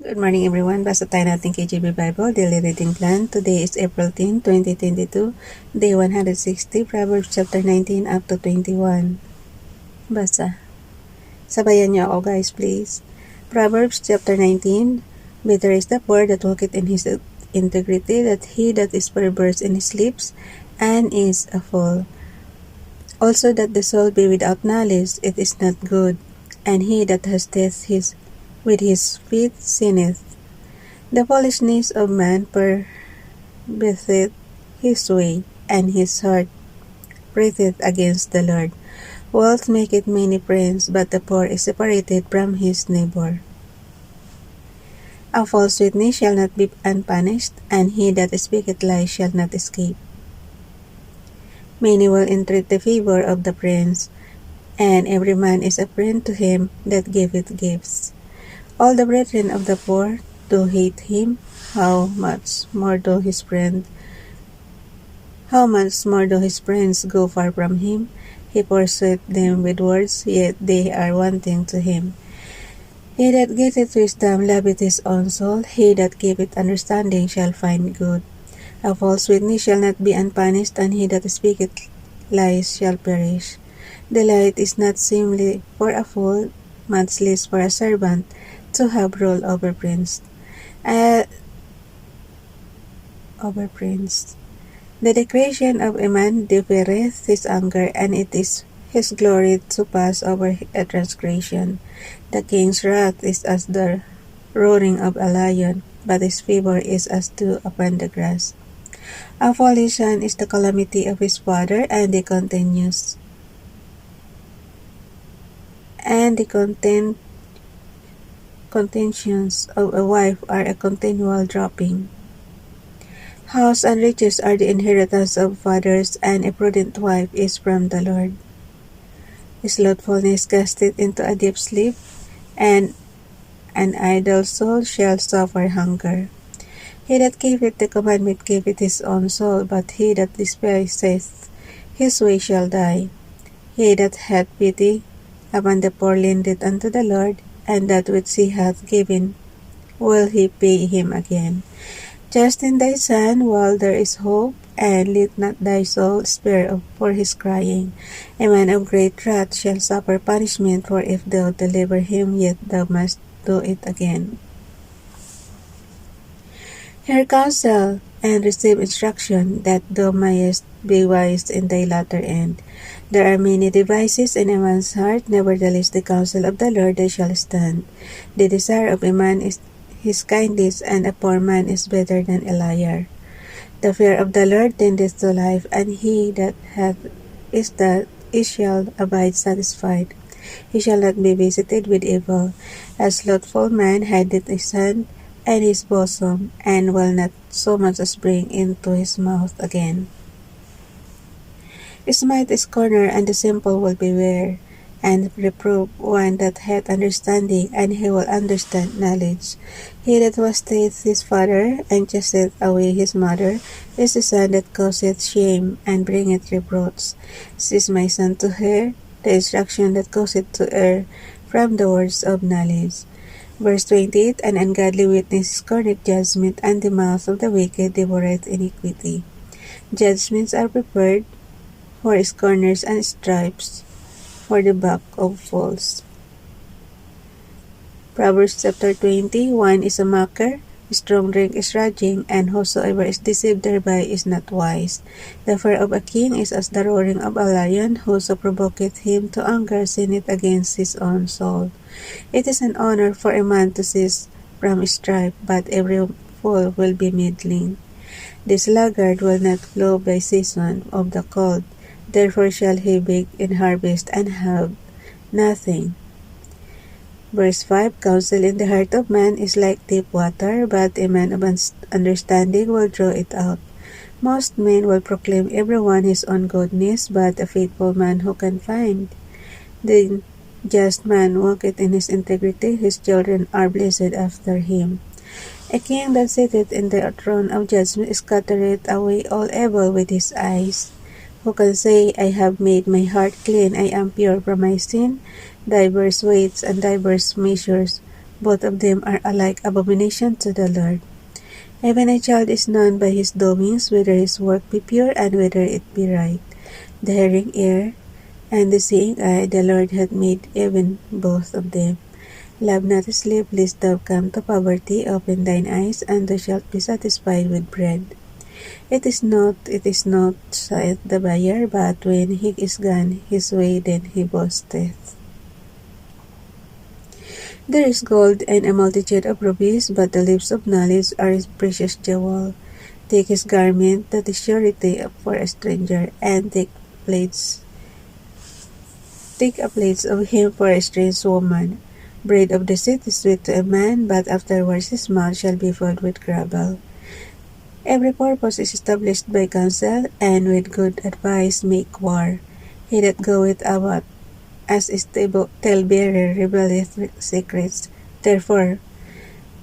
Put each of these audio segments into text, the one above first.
Good morning everyone. Basa tayo natin KJB Bible Daily Reading Plan. Today is April 10, 2022, Day 160, Proverbs chapter 19 up to 21. Basa. Sabayan niyo ako guys please. Proverbs chapter 19. Better is the poor that walketh in his integrity, that he that is perverse in his lips and is a fool. Also that the soul be without knowledge, it is not good, and he that hasteth with his feet sinneth. The foolishness of man purposeth his way, and his heart prateth against the Lord. Wealth maketh many friends, but the poor is separated from his neighbor. A false witness shall not be unpunished, and he that speaketh lies shall not escape. Many will entreat the favor of the prince, and every man is a friend to him that giveth gifts. All the brethren of the poor do hate him. How much more do his friends go far from him? He pursueth them with words, yet they are wanting to him. He that getteth wisdom loveth his own soul. He that giveth understanding shall find good. A false witness shall not be unpunished, and he that speaketh lies shall perish. Delight is not seemly for a fool, much less for a servant, to have rule over prince. The decretion of a man deferreth his anger, and it is his glory to pass over a transgression. The king's wrath is as the roaring of a lion, but his favor is as dew upon the grass. A foolish son is the calamity of his father, and the contentions of a wife are a continual dropping. House and riches are the inheritance of fathers, and a prudent wife is from the Lord. Slothfulness casteth into a deep sleep, and an idle soul shall suffer hunger. He that keepeth the commandment keepeth his own soul, but he that despiseth his way shall die. He that hath pity upon the poor lendeth unto the Lord, and that which he hath given will he pay him again. Chasten thy son while there is hope, and let not thy soul spare for his crying. A man of great wrath shall suffer punishment, for if thou deliver him, yet thou must do it again. Hear counsel, and receive instruction, that thou mayest be wise in thy latter end. There are many devices in a man's heart, nevertheless the counsel of the Lord they shall stand. The desire of a man is his kindness, and a poor man is better than a liar. The fear of the Lord tendeth to life, and he that hath is shall abide satisfied. He shall not be visited with evil. A slothful man hideth his hand and his bosom, and will not so much as bring into his mouth again. Smite a scorner, and the simple will beware, and reprove one that hath understanding, and he will understand knowledge. He that wasteth his father, and chaseth away his mother, is the son that causeth shame, and bringeth reproach. Cease, my son, to hear the instruction that causeth to err from the words of knowledge. Verse 28, An ungodly witness scorneth judgment, and the mouth of the wicked devoureth iniquity. Judgments are prepared for scorners, and stripes for the back of fools. Proverbs chapter 20, Wine is a mocker, strong drink is raging, and whosoever is deceived thereby is not wise. The fear of a king is as the roaring of a lion, whoso provoketh him to anger sinneth against his own soul. It is an honor for a man to cease from strife, but every fool will be middling. The sluggard will not plow by season of the cold, therefore shall he beg in harvest and have nothing. Verse 5, Counsel in the heart of man is like deep water, but a man of understanding will draw it out. Most men will proclaim every one his own goodness, but a faithful man who can find? The just man walketh in his integrity, his children are blessed after him. A king that sitteth in the throne of judgment scattereth away all evil with his eyes. Who can say, I have made my heart clean, I am pure from my sin? Diverse weights and diverse measures Both of them are alike abomination to the Lord. Even a child is known by his doings, whether his work be pure and whether it be right. The hearing ear and the seeing eye, the Lord hath made even both of them. Love not sleep, lest thou come to poverty. Open thine eyes, and thou shalt be satisfied with bread. It is not, saith the buyer, but when he is gone his way, then he boasteth. There is gold and a multitude of rubies, but the lips of knowledge are his precious jewel. Take his garment, that is surety for a stranger, and take a place of him for a strange woman. Bread of deceit is sweet to a man, but afterwards his mouth shall be filled with gravel. Every purpose is established by counsel, and with good advice make war. He that goeth about as is talebearer revealeth secrets. Therefore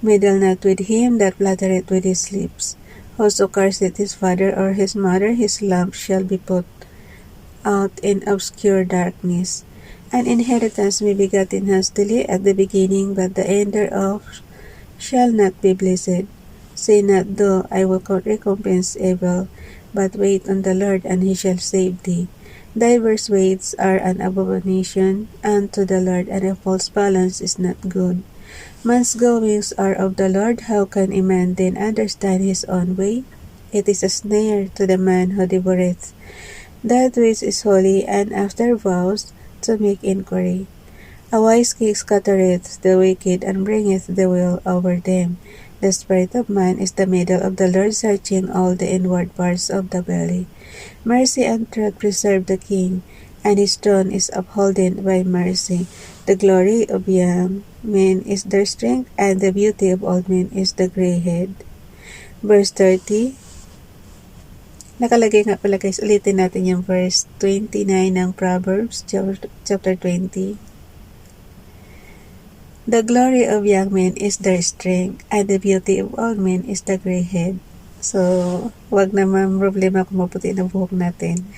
meddle not with him that flattereth with his lips. Whoso curseth his father or his mother, his lamp shall be put out in obscure darkness. An inheritance may be gotten hastily at the beginning, but the end thereof shall not be blessed. Say not, though I will recompense evil, but wait on the Lord, and he shall save thee. Diverse weights are an abomination unto the Lord, and a false balance is not good. Man's goings are of the Lord. How can a man then understand his own way? It is a snare to the man who devoureth that which is holy, and after vows to make inquiry. A wise king scattereth the wicked, and bringeth the will over them. The spirit of man is the middle of the Lord, searching all the inward parts of the belly. Mercy and truth preserve the king, and his throne is upholden by mercy. The glory of young men is their strength, and the beauty of old men is the gray head. Verse 30. Nakalagay nga pala guys, ulitin natin yung verse 29 ng Proverbs, chapter 20. The glory of young men is their strength, and the beauty of old men is the gray head. So, wag naman problema kung maputi na buhok natin.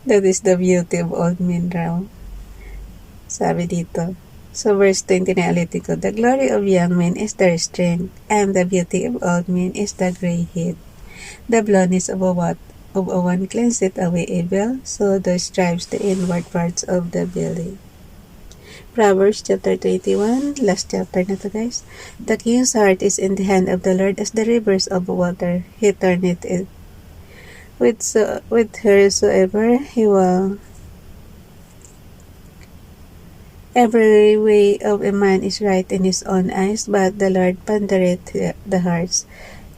That is the beauty of old men raw. Sabi dito. So, verse 29 ulitin ko. The glory of young men is their strength, and the beauty of old men is the gray head. The blondness of a one cleanseth away evil, so thus strives the inward parts of the belly. Proverbs chapter 21, last chapter na to guys. The king's heart is in the hand of the Lord as the rivers of water. He turneth it with whosoever he will. Every way of a man is right in his own eyes, but the Lord pondereth the hearts.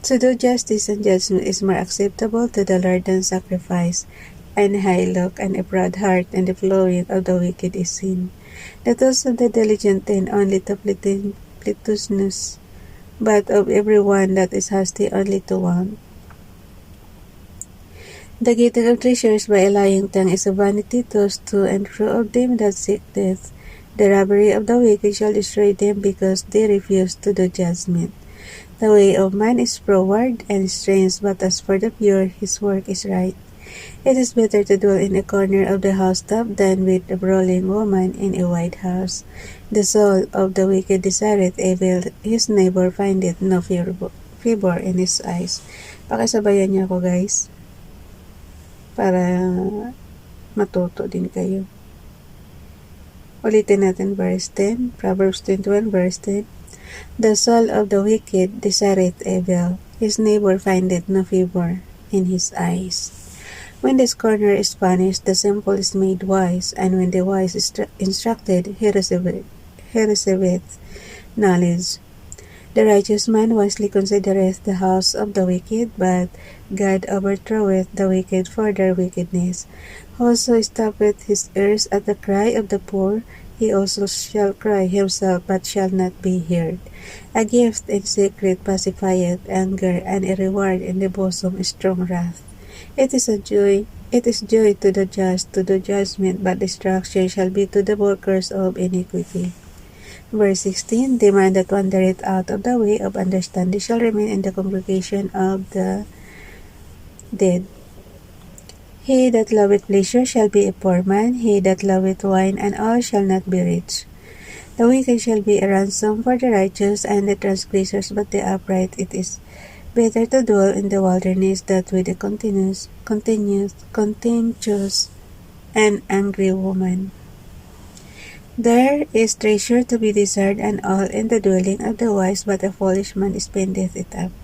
To do justice and judgment is more acceptable to the Lord than sacrifice, and high look, and a proud heart, and the flowing of the wicked is sin. The thoughts of the diligent tend only to plenteousness, but of every one that is hasty only to want. The getting of treasures by a lying tongue is a vanity, tossed to and fro of them that seek death. The robbery of the wicked shall destroy them, because they refuse to do judgment. The way of man is froward and strange, but as for the pure, his work is right. It is better to dwell in a corner of the housetop than with a brawling woman in a white house. The soul of the wicked desireth evil, his neighbor findeth no favor in his eyes. Pakisabayan niyo ako guys, para matuto din kayo. Ulitin natin verse 10, Proverbs 21 verse 10. The soul of the wicked desireth evil, his neighbor findeth no favor in his eyes. When the scorner is punished, the simple is made wise, and when the wise is instructed, he receiveth knowledge. The righteous man wisely considereth the house of the wicked, but God overthroweth the wicked for their wickedness. Whoso stoppeth his ears at the cry of the poor, he also shall cry himself, but shall not be heard. A gift in secret pacifieth anger, and a reward in the bosom is strong wrath. It is joy to the just to do judgment, but destruction shall be to the workers of iniquity. Verse 16, the man that wandereth out of the way of understanding shall remain in the congregation of the dead. He that loveth pleasure shall be a poor man, he that loveth wine and oil shall not be rich. The wicked shall be a ransom for the righteous, and the transgressors, but the upright. It is better to dwell in the wilderness than with a contentious, and angry woman. There is treasure to be desired and all in the dwelling of the wise, but a foolish man spendeth it up.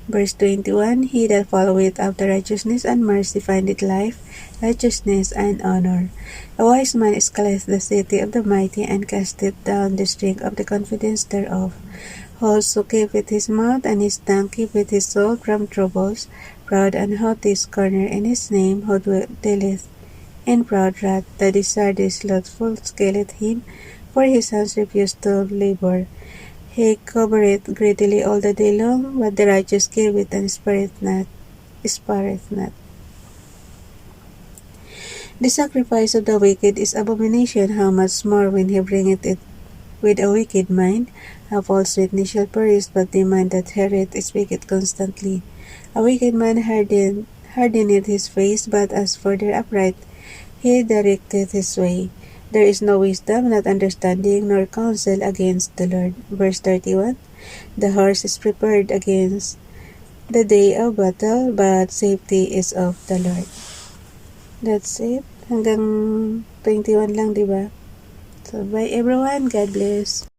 Verse 21, He that followeth after righteousness and mercy findeth life, righteousness, and honor. A wise man scaleth the city of the mighty, and casteth down the strength of the confidence thereof. Also keepeth his mouth, and his tongue keepeth his soul from troubles. Proud and haughty is corner in his name, who dealeth in proud wrath. The desire is slothful scaleth him, for his hands refuse to labor. He covereth greedily all the day long, but the righteous giveth and spareth not. The sacrifice of the wicked is abomination, how much more when he bringeth it with a wicked mind? A false witness shall perish, but the man that heareth speaketh constantly. A wicked man hardeneth his face, but as for the upright, he directeth his way. There is no wisdom, not understanding, nor counsel against the Lord. Verse 31, The horse is prepared against the day of battle, but safety is of the Lord. That's it. Hanggang 21 lang, diba? So, bye everyone. God bless.